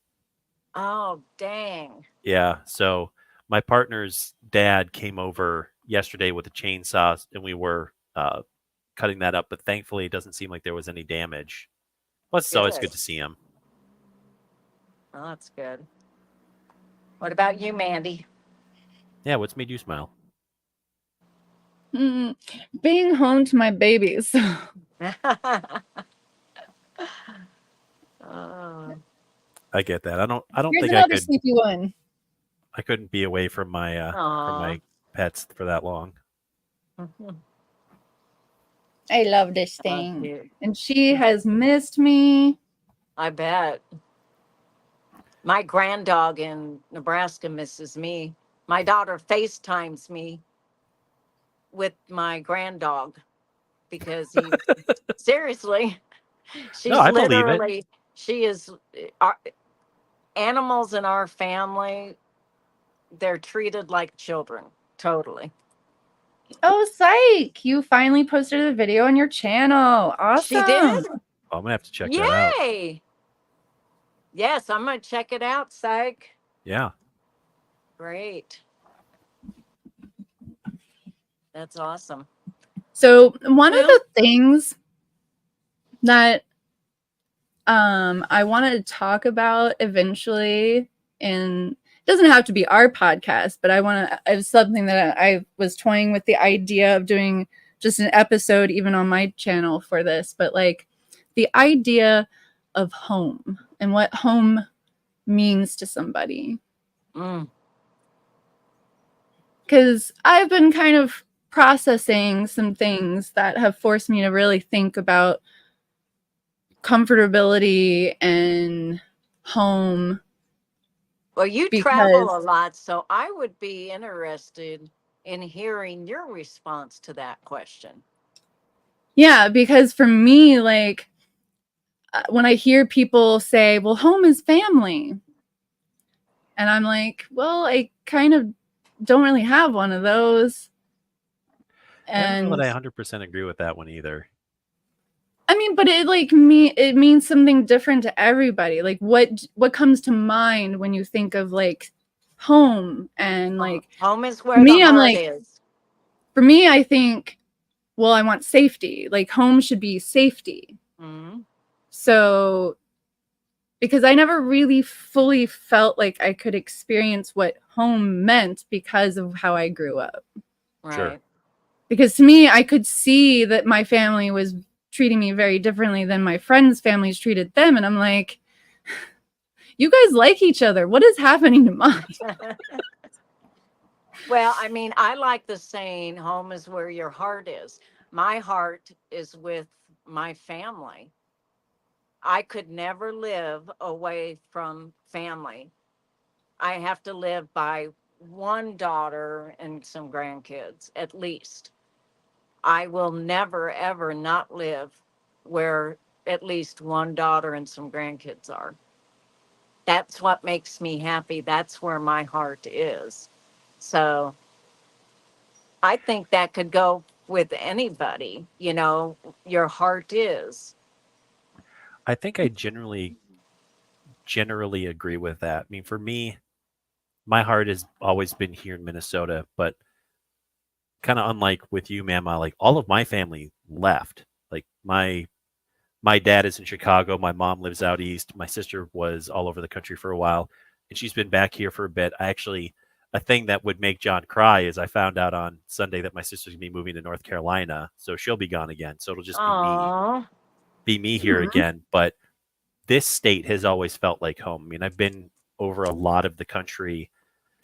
Oh, dang. Yeah, so my partner's dad came over yesterday with a chainsaw, and we were cutting that up. But thankfully, it doesn't seem like there was any damage. Plus, it's always Good. good to see him. Oh, that's good. What about you, Mandy? Yeah, what's made you smile? Being home to my babies. Oh, I get that. I don't Here's think another sleepy one. I couldn't be away from aw. my pets for that long. I love this Oh, thing, cute. and she has missed me. I bet. My granddog in Nebraska misses me. My daughter FaceTimes me with my granddog because he seriously, she's I believe it. literally, she is our animals in our family, they're treated like children. Totally. Oh, psych! You finally posted a video on your channel. She Awesome. did? Oh, I'm gonna have to check that out. Yay! Yes, I'm gonna check it out, psych. Yeah. Great. That's awesome. So one of Well- the things that I want to talk about eventually, and it doesn't have to be our podcast, but I want to. It was something that I was toying with the idea of doing just an episode, even on my channel for this. But like the idea of home and what home means to somebody, Mm. because I've been kind of processing some things that have forced me to really think about comfortability and home. Well, you Because- travel a lot, so I would be interested in hearing your response to that question. Yeah, because for me, like when I hear people say, well, home is family. And I'm like, well, I kind of don't really have one of those. I don't And know that I 100% agree with that one either. I mean, but it it means something different to everybody. Like what comes to mind when you think of like home and like Home is where me, the I'm heart like- is. for me, I think, well, I want safety. Like home should be safety. Mhm. So because I never really fully felt like I could experience what home meant because of how I grew up. Right. Sure. Because to me, I could see that my family was treating me very differently than my friends' families treated them. And I'm like, you guys like each other. What is happening to mine? Well, I mean, I like the saying, home is where your heart is. My heart is with my family. I could never live away from family. I have to live by one daughter and some grandkids at least. I will never, ever not live where at least one daughter and some grandkids are. That's what makes me happy. That's where my heart is. So I think that could go with anybody, your heart is. I think I generally agree with that. I mean, for me, my heart has always been here in Minnesota, but kind of unlike with you, Mama, like all of my family left. Like my dad is in Chicago, my mom lives out east, my sister was all over the country for a while, and she's been back here for a bit. A thing that would make John cry is I found out on Sunday that my sister's gonna be moving to North Carolina, so she'll be gone again. So it'll just be me. Aww. be me here Mhm. again, but this state has always felt like home. I mean, I've been over a lot of the country,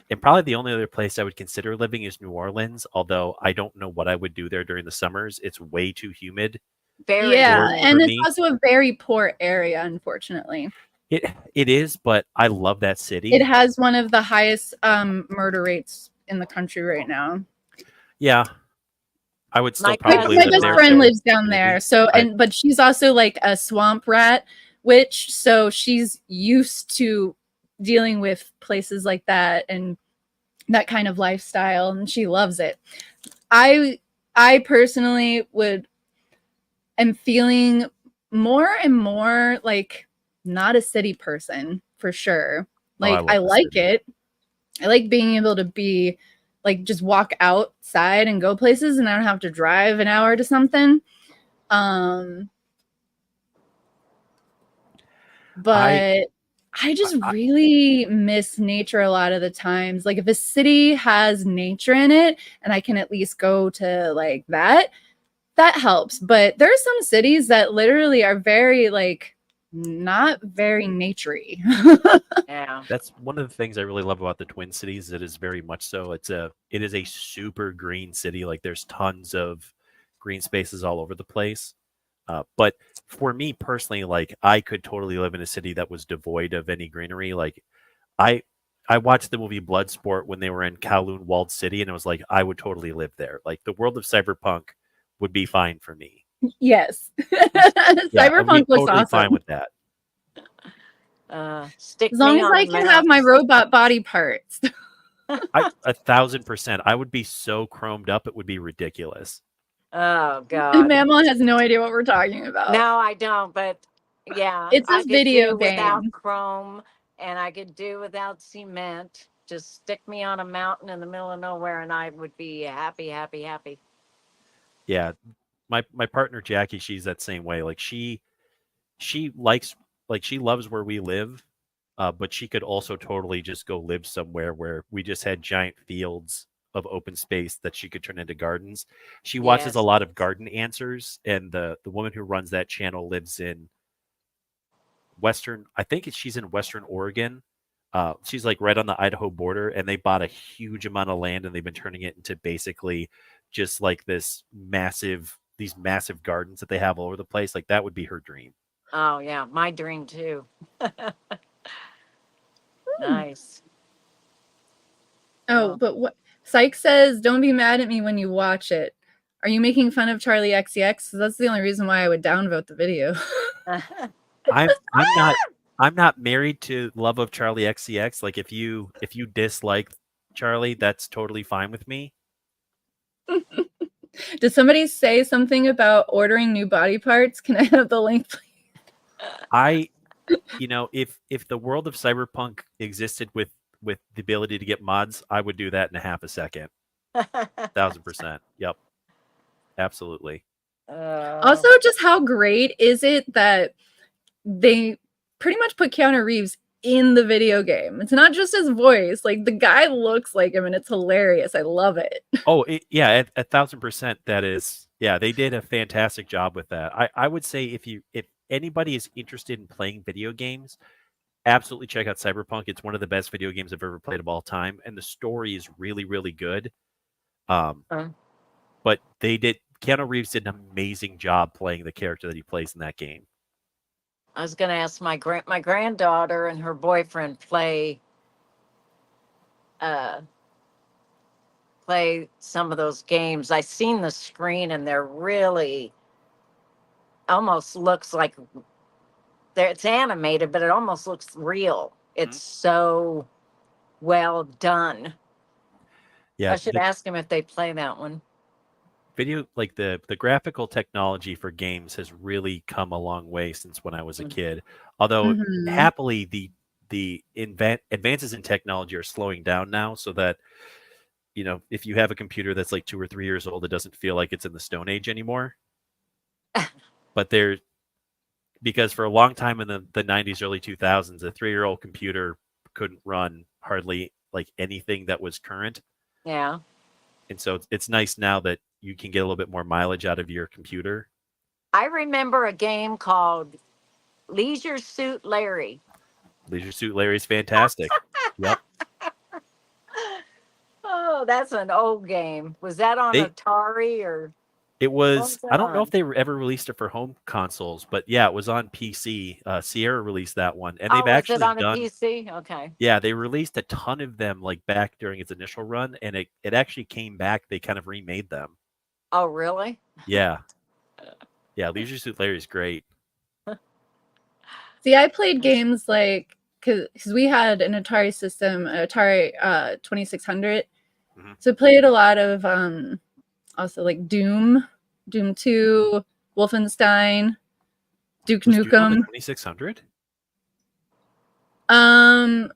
and probably the only other place I would consider living is New Orleans, although I don't know what I would do there during the summers. It's way too humid Very Yeah, for and cool. it's me. also a very poor area, unfortunately. It is, but I love that It city. has one of the highest murder rates in the country right now. Yeah, I would still My probably My live cousin best there loves if friend there it. was lives down there, maybe. so but she's also like a swamp rat witch, so she's used to dealing with places like that and that kind of lifestyle, and she loves it. I personally am feeling more and more like not a city person for sure. Oh, I Like love I the like city. it. I like being able to be like just walk outside and go places and I don't have to drive an hour to something. Um I, but I just I really miss nature a lot of the times. Like if a city has nature in it and I can at least go to like that helps. But there are some cities that literally are very like not very naturey. Yeah. that's one of the things I really love about the Twin Cities. It is very much so. It is a super green city. Like there's tons of green spaces all over the place. But for me personally, like I could totally live in a city that was devoid of any greenery. Like I I watched the movie Bloodsport when they were in Kowloon Walled City, and it was like I would totally live there. Like the world of cyberpunk would be fine for me. Yes. Yeah, I'd be Cyberpunk looks totally fine awesome. with that. Stick As long me as on I a can have my mountain. robot body parts. I 1,000%. I would be so chromed up it would be ridiculous. Oh And God. Mammal has no idea what we're talking about. No, I don't. But yeah, It's I a could video do without game. chrome, and I could do without cement. Just stick me on a mountain in the middle of nowhere, and I would be happy, happy, happy. Yeah, my partner Jackie, she's that same way. Like she likes like she loves where we live, but she could also totally just go live somewhere where we just had giant fields of open space that she could turn into gardens. She watches a Yes. lot of Garden Answers, and the woman who runs that channel lives in I think she's in Western Oregon. She's like right on the Idaho border, and they bought a huge amount of land, and they've been turning it into basically just like these massive gardens that they have all over the place. Like that would be her dream. Oh yeah, my dream too. Hmm. Nice. Oh, Oh. but what Syke says, don't be mad at me when you watch it. Are you making fun of Charlie XCX? That's the only reason why I would downvote the video. I'm not married to love of Charlie XCX. Like if you dislike Charlie, that's totally fine with me. Did somebody say something about ordering new body parts? Can I have the link, please? I if the world of cyberpunk existed with the ability to get mods, I would do that in a half a second. 1,000%. Yep. Absolutely. Also, just how great is it that they pretty much put Keanu Reeves in the video game? It's not just his voice; like the guy looks like him, and it's hilarious. I love it. Oh, yeah, at 1,000%. That is, yeah, they did a fantastic job with that. I would say if anybody is interested in playing video games, absolutely check out Cyberpunk. It's one of the best video games I've ever played of all time, and the story is really, really good. Uh, But Keanu Reeves did an amazing job playing the character that he plays in that game. I was going to ask my granddaughter and her boyfriend uh play some of those games. I seen the screen and they're really almost looks like it's animated, but it almost looks real. It's so well done. Yeah, I should ask him if they play that one. video like the graphical technology for games has really come a long way since when I was a kid. Although Mhm. happily the advances in technology are slowing down now, so that if you have a computer that's like 2 or 3 years old, it doesn't feel like it's in the Stone Age anymore. But because for a long time in the 90s, early 2000s, a 3-year-old computer couldn't run hardly like anything that was current. Yeah. And so it's nice now that you can get a little bit more mileage out of your computer. I remember a game called Leisure Suit Larry. Leisure Suit Larry's fantastic. Yep. Oh, that's an old game. Was that on They Atari or It what was was. that I don't know if on? they ever released it for home consoles, but yeah, it was on PC. Sierra released that one, and they've Oh, was it actually on a done. PC? Okay. Yeah, they released a ton of them like back during its initial run, and it actually came back. They kind of remade them. Oh, really? Yeah, yeah. Leisure Suit Larry is great. See, I played games like because we had an Atari system, Atari 2600. Mhm. So I played a lot of also like Doom, Doom 2, Wolfenstein, Duke Was Doom on the Nukem. 2600? Um,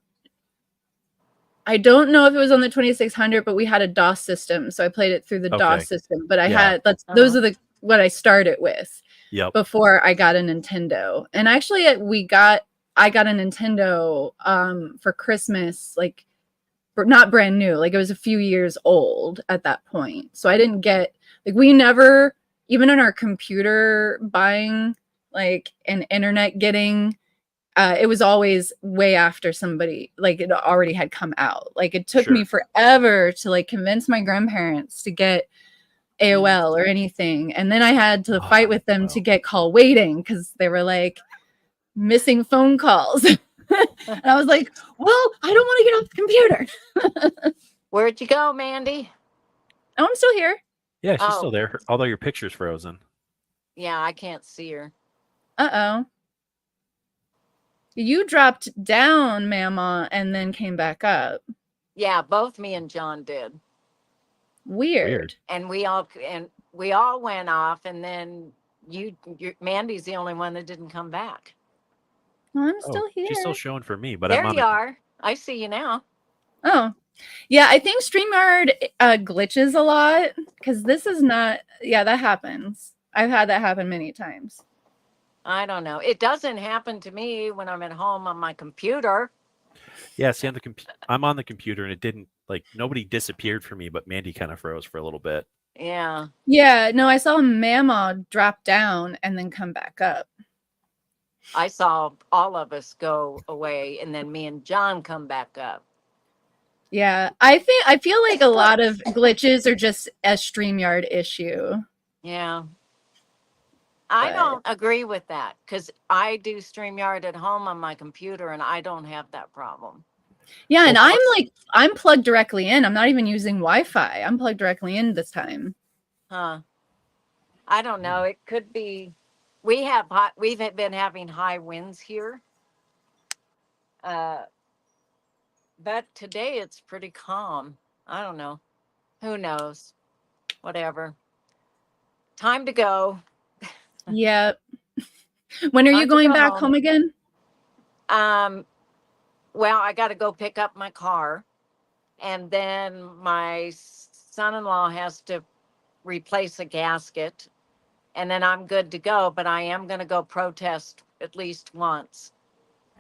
I don't know if it was on the 2600, but we had a DOS system, so I played it through the Okay. DOS system. But I Yeah. had those Uh-huh. are the what I started with Yep. before I got a Nintendo. And actually, I got a Nintendo for Christmas, like not brand new, like it was a few years old at that point. So I didn't get like we never even in our computer buying like an internet getting it was always way after somebody like it already had come out. Like it took me Sure. forever to like convince my grandparents to get AOL or anything. And then I had to Oh, fight with them to wow. get call waiting because they were like missing phone calls. And I was like, well, I don't want to get off the computer. Where'd you go, Mandy? Oh, I'm still here. Yeah, she's Oh. still there, although your picture's frozen. Yeah, I can't see her. Uh-oh. You dropped down, Mama, and then came back up. Yeah, both me and John did. Weird. And we all went off, and then Mandy's the only one that didn't come back. Well, I'm Oh, still here. she's still showing for me, but There I'm on you are. I see you now. Oh, yeah. I think StreamYard glitches a lot because this is not. Yeah, that happens. I've had that happen many times. I don't know. It doesn't happen to me when I'm at home on my computer. Yeah, see, I'm on the computer, and it didn't like nobody disappeared for me, but Mandy kind of froze for a little bit. Yeah. Yeah, no, I saw Mama drop down and then come back up. I saw all of us go away, and then me and John come back up. Yeah, I feel like a lot of glitches are just a StreamYard issue. Yeah. I But- don't agree with that because I do StreamYard at home on my computer, and I don't have that problem. Yeah, and Well, I'm plugged directly in. I'm not even using Wi-Fi. I'm plugged directly in this time. Huh. I don't know. It could be. We've been having high winds here. But today it's pretty calm. I don't know. Who knows? Whatever. Time to go. Yep. When are Time you to going go back home. home again? Well, I got to go pick up my car, and then my son-in-law has to replace a gasket, and then I'm good to go. But I am going to go protest at least once.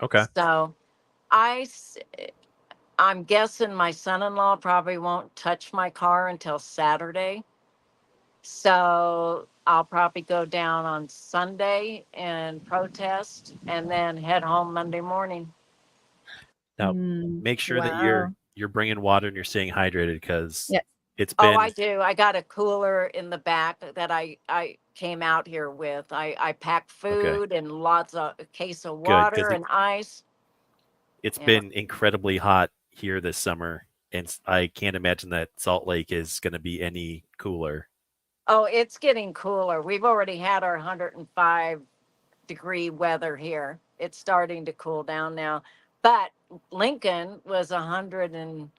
Okay. So I'm guessing my son-in-law probably won't touch my car until Saturday. So I'll probably go down on Sunday and protest and then head home Monday morning. Now, Mm, make sure that wow. you're bringing water and you're staying hydrated because Yes. it's Oh, been I do. I got a cooler in the back that I came out here with. I packed food and a case of 'cause water and ice. it's Yeah. been incredibly hot here this summer, and I can't imagine that Salt Lake is going to be any cooler. Oh, it's getting cooler. We've already had our 105-degree weather here. It's starting to cool down now. But Lincoln was 100 and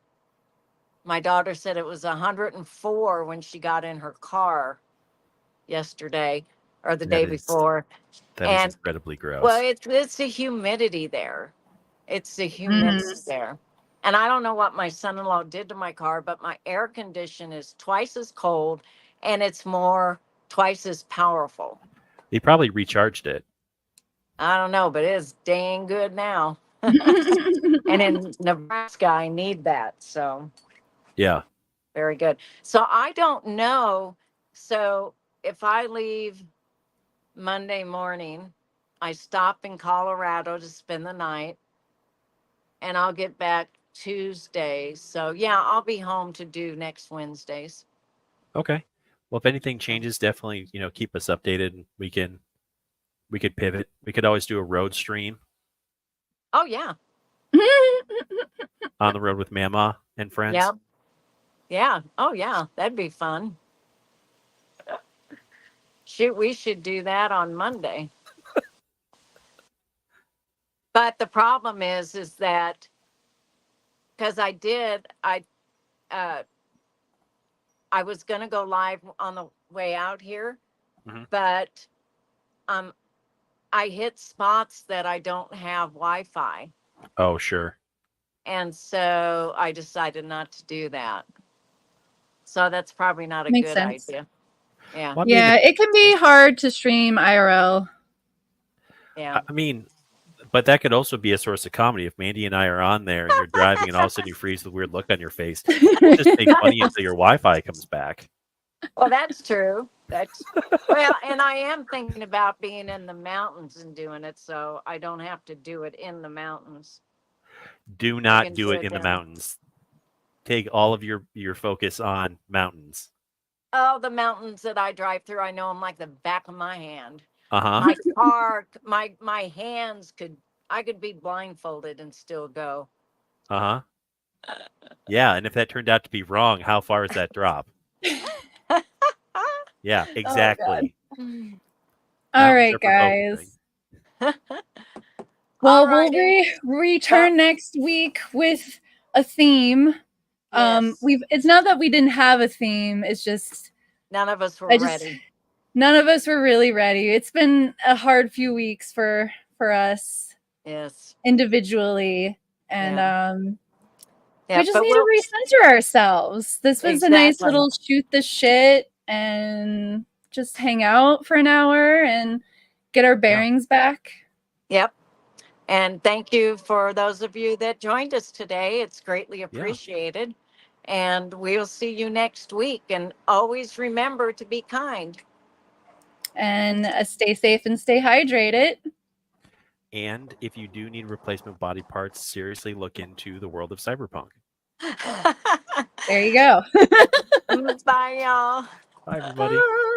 my daughter said it was 104 when she got in her car yesterday or the That day is- before. That is And- incredibly gross. Well, it's the humidity there. It's the humidity there. And I don't know what my son-in-law did to my car, but my air condition is twice as cold and it's twice as powerful. They probably recharged it. I don't know, but it's dang good now. And in Nebraska, I need that. So Yeah. very good. So I don't know. So if I leave Monday morning. I stop in Colorado to spend the night, and I'll get back Tuesday. So yeah, I'll be home to do next Wednesdays. Okay. Well, if anything changes, definitely keep us updated. And we could pivot. We could always do a road stream Oh yeah, on the road with Mama and friends. yep, yeah. Oh yeah, that'd be fun. Shoot, we should do that on Monday. But the problem is that because uh, I was gonna go live on the way out here, Mhm. but I hit spots that I don't have Wi-Fi, Oh, sure. and so I decided not to do that. So that's probably not a Makes good sense. idea. Yeah, Well, I mean, Yeah, it can be hard to stream IRL. yeah. I mean, but that could also be a source of comedy if Mandy and I are on there and you're driving and all of a sudden you freeze with a weird look on your face. We'll just make money until your Wi-Fi comes back. Well, that's true. Well, and I am thinking about being in the mountains and doing it, so I don't have to do it in the mountains. Do can not do do it it in the down. mountains. Take all of your focus on mountains. Oh, the mountains that I drive through, I know them like the back of my hand. Uh-huh. My car, my hands I could be blindfolded and still go. Uh-huh. Yeah, and if that turned out to be wrong, how far is that drop? Yeah, exactly. All Mountains right, are for focusing. guys. Well, we'll Alrighty. return next week with a theme. Yes. It's not that we didn't have a theme, it's just None of us were ready. none of us were really ready. It's been a hard few weeks for us Yes. individually, and Yeah, we just but need to recenter ourselves. This was a nice Exactly. little shoot the shit and just hang out for an hour and get our bearings back. Yep. And thank you for those of you that joined us today. It's greatly appreciated. And we'll see you next week. And always remember to be kind. And stay safe and stay hydrated. And if you do need replacement body parts, seriously look into the world of cyberpunk. There you go. Bye, y'all. Bye, everybody. Bye.